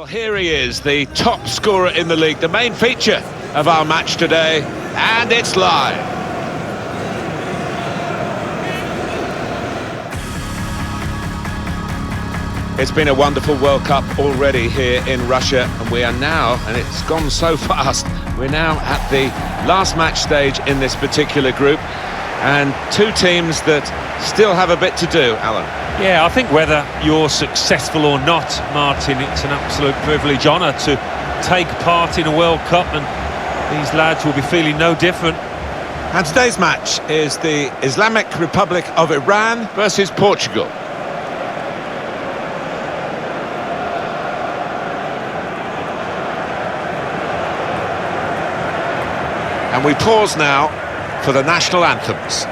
Well, here he is, the top scorer in the league, the main feature of our match today, and it's live. It's been a wonderful World Cup already here in Russia, and we are now, and it's gone so fast, we're now at the last match stage in this particular group, and two teams that still have a bit to do, Alan. Yeah, I think whether you're successful or not, Martin, it's an absolute privilege, honour to take part in a World Cup, and these lads will be feeling no different. And today's match is the Islamic Republic of Iran versus Portugal. And we pause now for the national anthems.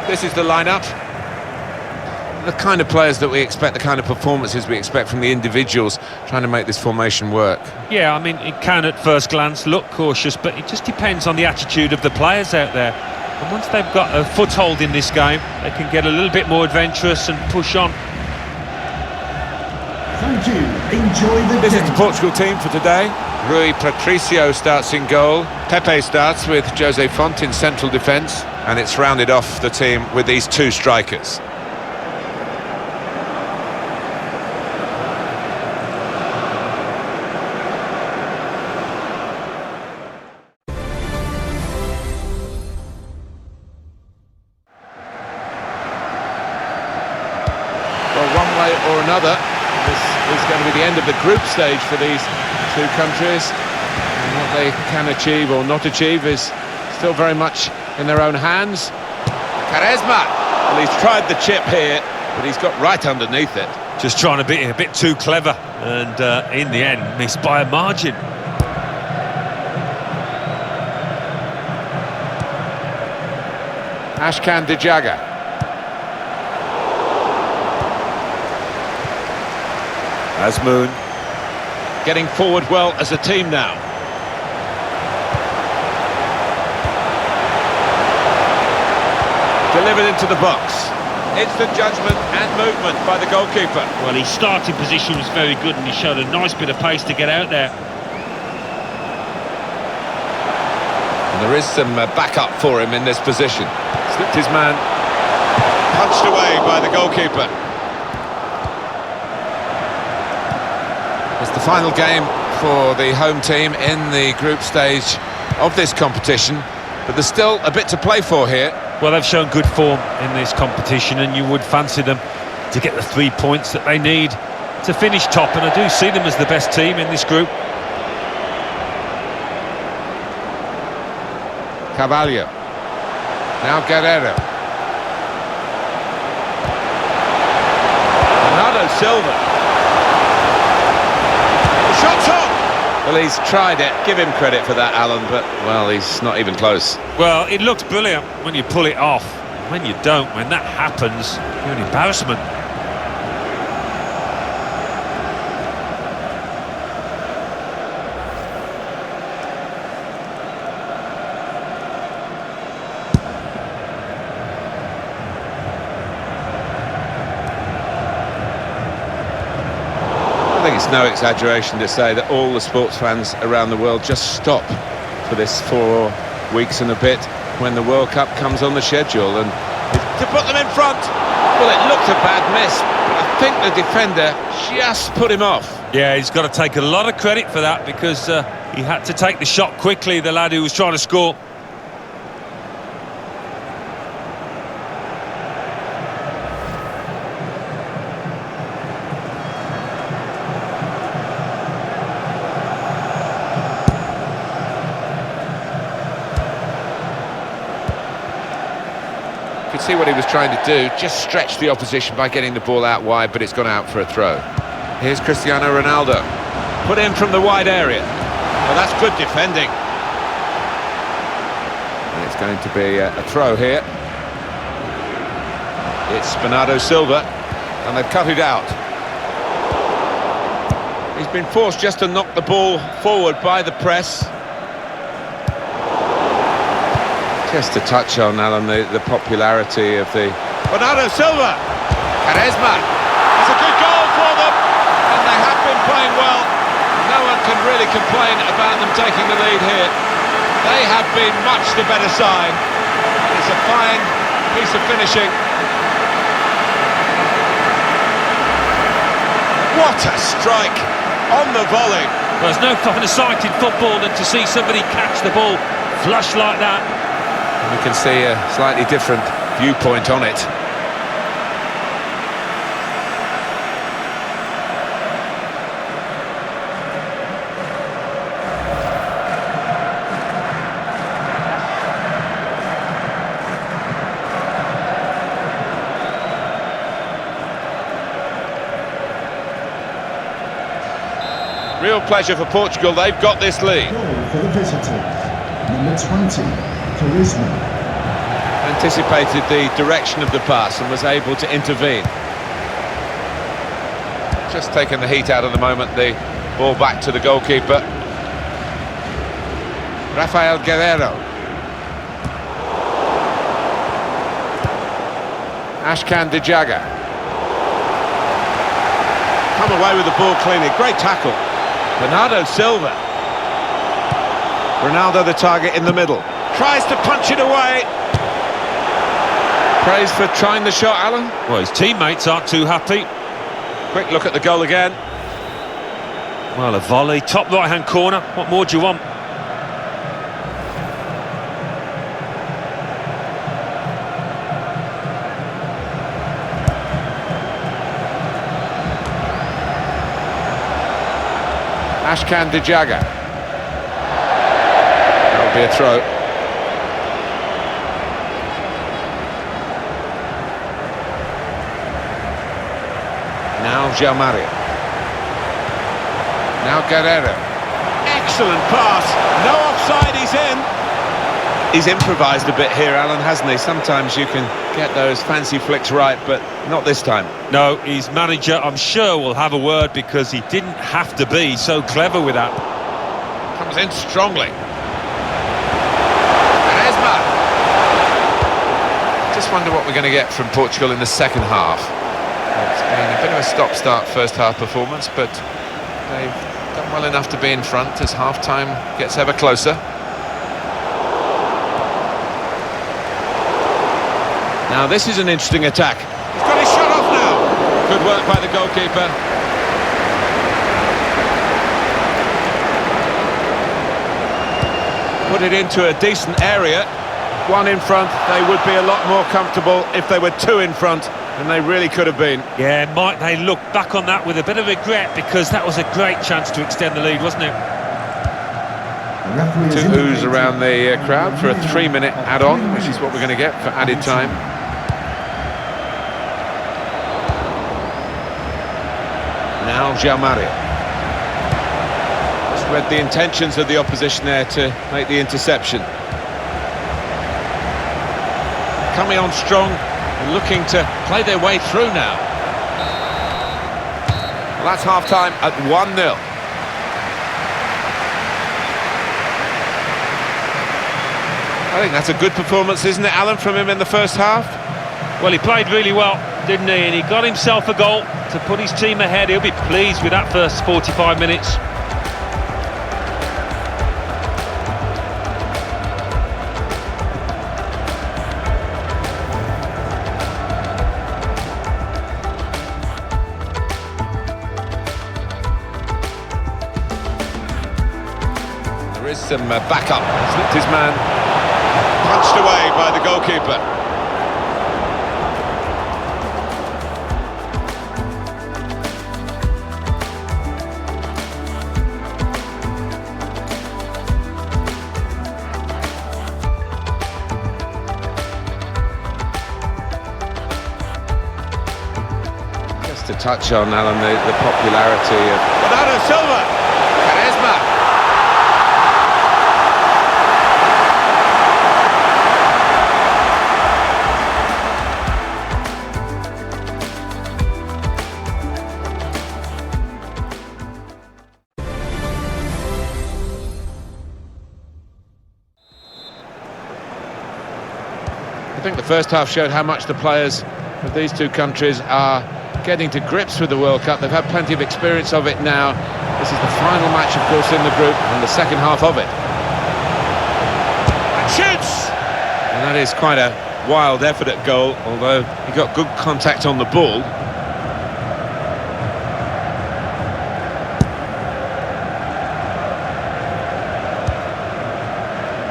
This is the lineup. The kind of players that we expect, the kind of performances we expect from the individuals trying to make this formation work. Yeah, I mean, it can at first glance look cautious, but it just depends on the attitude of the players out there. And once they've got a foothold in this game, they can get a little bit more adventurous and push on. Thank you. Enjoy the This game. is the Portugal team for today. Rui Patricio starts in goal. Pepe starts with Jose Font in central defence. And it's rounded off the team with these two strikers. Well, one way or another, this is going to be the end of the group stage for these two countries. And what they can achieve or not achieve is still very much in their own hands. Quaresma! Well, he's tried the chip here, but he's got right underneath it. Just trying to be a bit too clever, and in the end, missed by a margin. Ashkan Dijaga. Azmoun. Getting forward well as a team now. Delivered into the box. It's the judgment and movement by the goalkeeper. Well, his starting position was very good, and he showed a nice bit of pace to get out there. And there is some backup for him in this position. Slipped his man. Punched away by the goalkeeper. It's the final game for the home team in the group stage of this competition, but there's still a bit to play for here. Well, they've shown good form in this competition, and you would fancy them to get the 3 points that they need to finish top, and I do see them as the best team in this group. Carvalho. Now Guerrero. Bernardo Silva. The shot's on! Well, he's tried it. Give him credit for that, Alan, but, well, he's not even close. Well, it looks brilliant when you pull it off. When you don't, when that happens, you're an embarrassment. I think it's no exaggeration to say that all the sports fans around the world just stop for this 4 weeks and a bit when the World Cup comes on the schedule, and to put them in front. Well, it looked a bad miss, but I think the defender just put him off. Yeah, he's got to take a lot of credit for that because he had to take the shot quickly, the lad who was trying to score. You could see what he was trying to do, just stretch the opposition by getting the ball out wide, but it's gone out for a throw. Here's Cristiano Ronaldo, put in from the wide area. Well, that's good defending. And it's going to be a throw here. It's Bernardo Silva, and they've cut it out. He's been forced just to knock the ball forward by the press. Just to touch on, Alan, the popularity of the... Bernardo Silva! Quaresma! It's a good goal for them, and they have been playing well. No one can really complain about them taking the lead here. They have been much the better side. It's a fine piece of finishing. What a strike on the volley. Well, there's no finer sight in football than to see somebody catch the ball flush like that. We can see a slightly different viewpoint on it. Real pleasure for Portugal, they've got this lead. Goal for the visitors. Number 20, Charisma. Anticipated the direction of the pass and was able to intervene. Just taking the heat out of the moment, the ball back to the goalkeeper. Rafael Guerreiro. Ashkan Dijaga. Come away with the ball cleanly, great tackle. Bernardo Silva. Ronaldo the target in the middle. Tries to punch it away. Praise for trying the shot, Alan. Well, his teammates aren't too happy. Quick look at the goal again. Well, a volley, top right-hand corner. What more do you want? Ashkan Dijaga. That'll be a throw. Now João Mario. Now Guerreiro. Excellent pass. No offside, he's in. He's improvised a bit here, Alan, hasn't he? Sometimes you can get those fancy flicks right, but not this time. No, his manager, I'm sure, will have a word because he didn't have to be so clever with that. Comes in strongly. Quaresma. Just wonder what we're going to get from Portugal in the second half. It's been a bit of a stop-start first-half performance, but they've done well enough to be in front as half-time gets ever closer. Now this is an interesting attack. He's got his shot off now. Good work by the goalkeeper. Put it into a decent area. One in front, they would be a lot more comfortable if they were two in front, and they really could have been. Yeah, might they look back on that with a bit of regret because that was a great chance to extend the lead, wasn't it? Two oohs around the crowd for a 3-minute add-on, which is what we're going to get for added time. Now João Mario. Just read the intentions of the opposition there to make the interception. Coming on strong and looking to play their way through now. Well, that's half-time at 1-0. I think that's a good performance, isn't it, Alan, from him in the first half? Well, he played really well, didn't he? And he got himself a goal to put his team ahead. He'll be pleased with that first 45 minutes. some backup. Slipped his man, punched away by the goalkeeper. Just to touch on, Alan, the popularity of Bernardo Silva, Quaresma. I think the first half showed how much the players of these two countries are getting to grips with the World Cup. They've had plenty of experience of it now. This is the final match, of course, in the group, and the second half of it. And shoots! And that is quite a wild effort at goal, although he got good contact on the ball.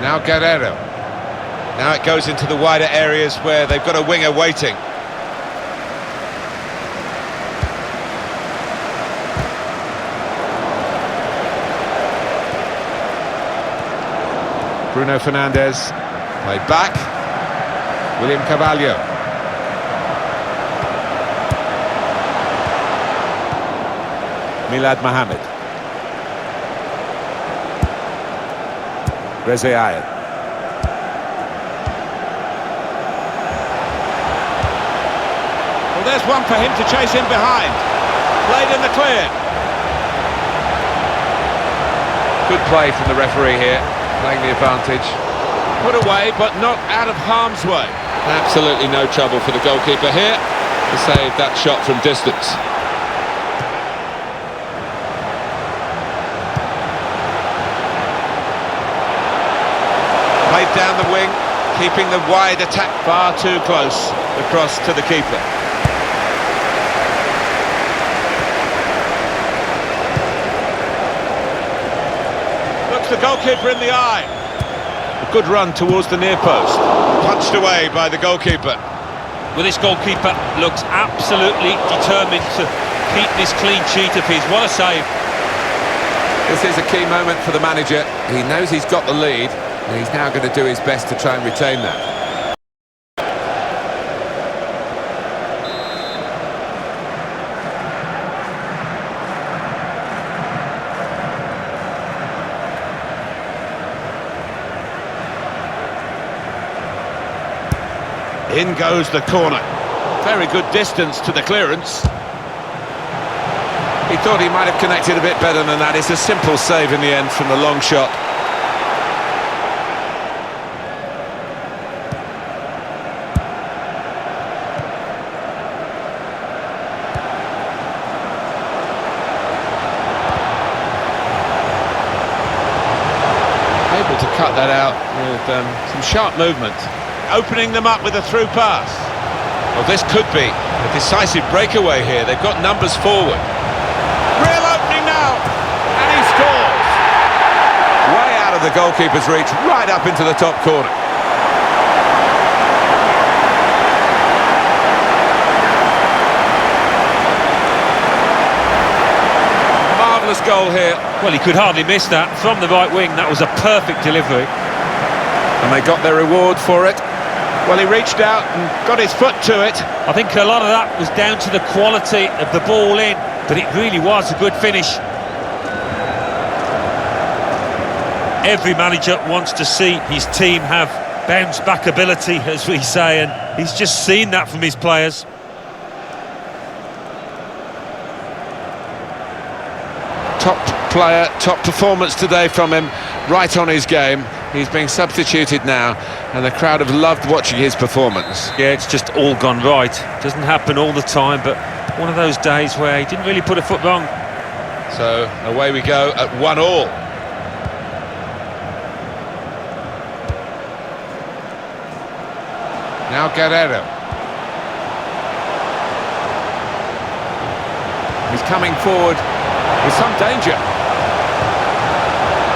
Now Guerrero. Now it goes into the wider areas where they've got a winger waiting. Bruno Fernandes, played back. William Carvalho. Milad Mohamed. Rezaei. Well, there's one for him to chase in behind. Played in the clear. Good play from the referee here, playing the advantage. Put away, but not out of harm's way. Absolutely no trouble for the goalkeeper here to save that shot from distance. Played down the wing, keeping the wide attack far too close across to the keeper. The goalkeeper in the eye. A good run towards the near post. Punched away by the goalkeeper. Well, this goalkeeper looks absolutely determined to keep this clean sheet of his. What a save. This is a key moment for the manager. He knows he's got the lead, and he's now going to do his best to try and retain that. In goes the corner. Very good distance to the clearance. He thought he might have connected a bit better than that. It's a simple save in the end from the long shot. Able to cut that out with some sharp movement. Opening them up with a through pass. Well, this could be a decisive breakaway here. They've got numbers forward. Real opening now, and he scores. Way out of the goalkeeper's reach, right up into the top corner. Marvellous goal here. Well, he could hardly miss that. From the right wing, that was a perfect delivery. And they got their reward for it. Well, he reached out and got his foot to it. I think a lot of that was down to the quality of the ball in, but it really was a good finish. Every manager wants to see his team have bounce-back ability, as we say, and he's just seen that from his players. Top player, top performance today from him, right on his game. He's being substituted now, and the crowd have loved watching his performance. Yeah, it's just all gone right. Doesn't happen all the time, but one of those days where he didn't really put a foot wrong. So away we go at 1-1. Now Guerrero. He's coming forward with some danger.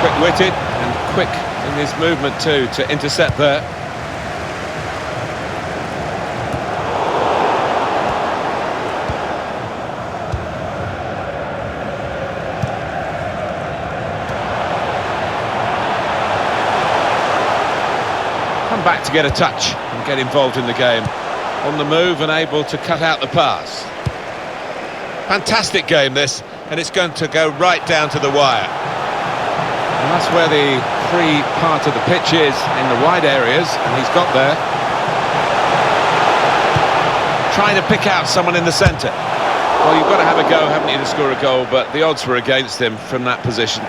Quick-witted and quick in his movement too to intercept there. Come back to get a touch and get involved in the game. On the move and able to cut out the pass. Fantastic game this, and it's going to go right down to the wire. And that's where the free part of the pitch is, in the wide areas, and he's got there. Trying to pick out someone in the centre. Well, you've got to have a go, haven't you, to score a goal, but the odds were against him from that position.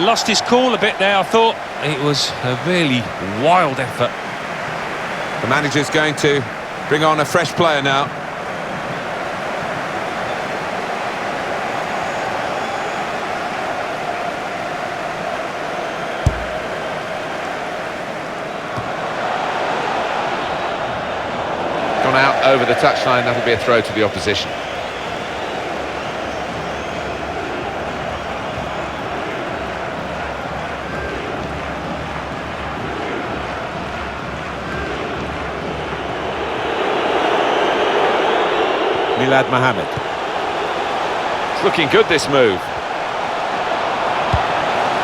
Lost his cool a bit there, I thought. It was a really wild effort. The manager's going to bring on a fresh player now. Gone out over the touchline, that'll be a throw to the opposition. Milad Mohammed. It's looking good, this move.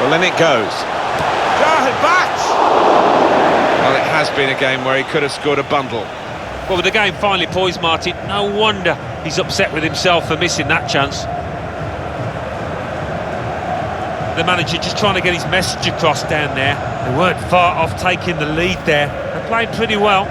Well, then it goes. Well, it has been a game where he could have scored a bundle. Well, with the game finally poised, Martin, no wonder he's upset with himself for missing that chance. The manager just trying to get his message across down there. They weren't far off taking the lead there. They played pretty well.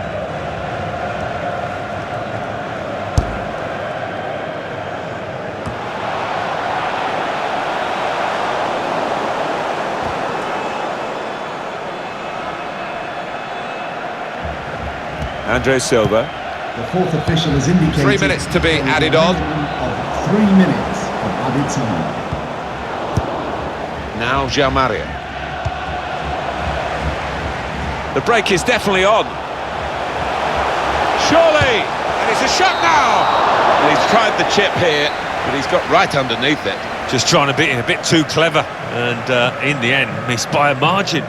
Andre Silva. The fourth official has indicated 3 minutes to be added on. Of 3 minutes of added time. Now João Mario. The break is definitely on. Surely! And it's a shot now! And he's tried the chip here, but he's got right underneath it. Just trying to be a bit too clever, and in the end, missed by a margin.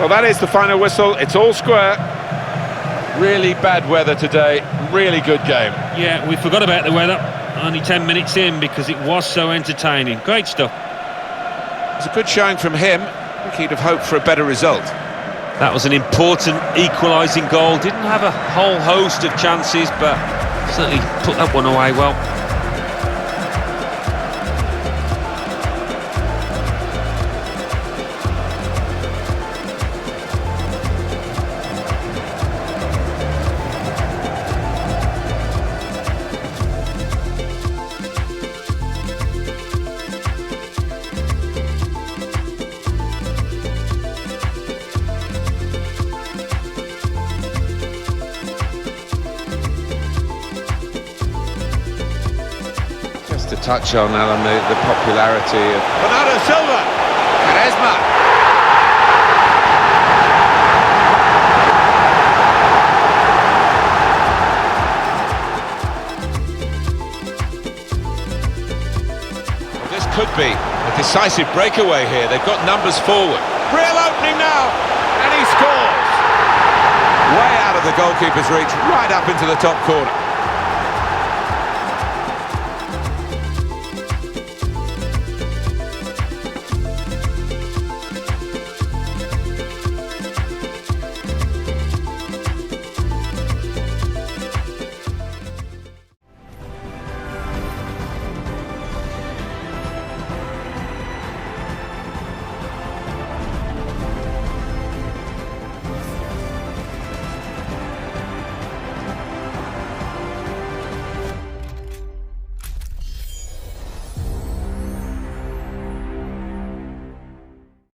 Well, that is the final whistle. It's all square. Really bad weather today, really good game. Yeah, we forgot about the weather. Only 10 minutes in because it was so entertaining. Great stuff. It's a good showing from him. I think he'd have hoped for a better result. That was an important equalising goal. Didn't have a whole host of chances, but certainly put that one away well. To touch on, Alan, the popularity of Bernardo Silva. Quaresma. Well, this could be a decisive breakaway here. They've got numbers forward. Real opening now, and he scores. Way out of the goalkeeper's reach, right up into the top corner.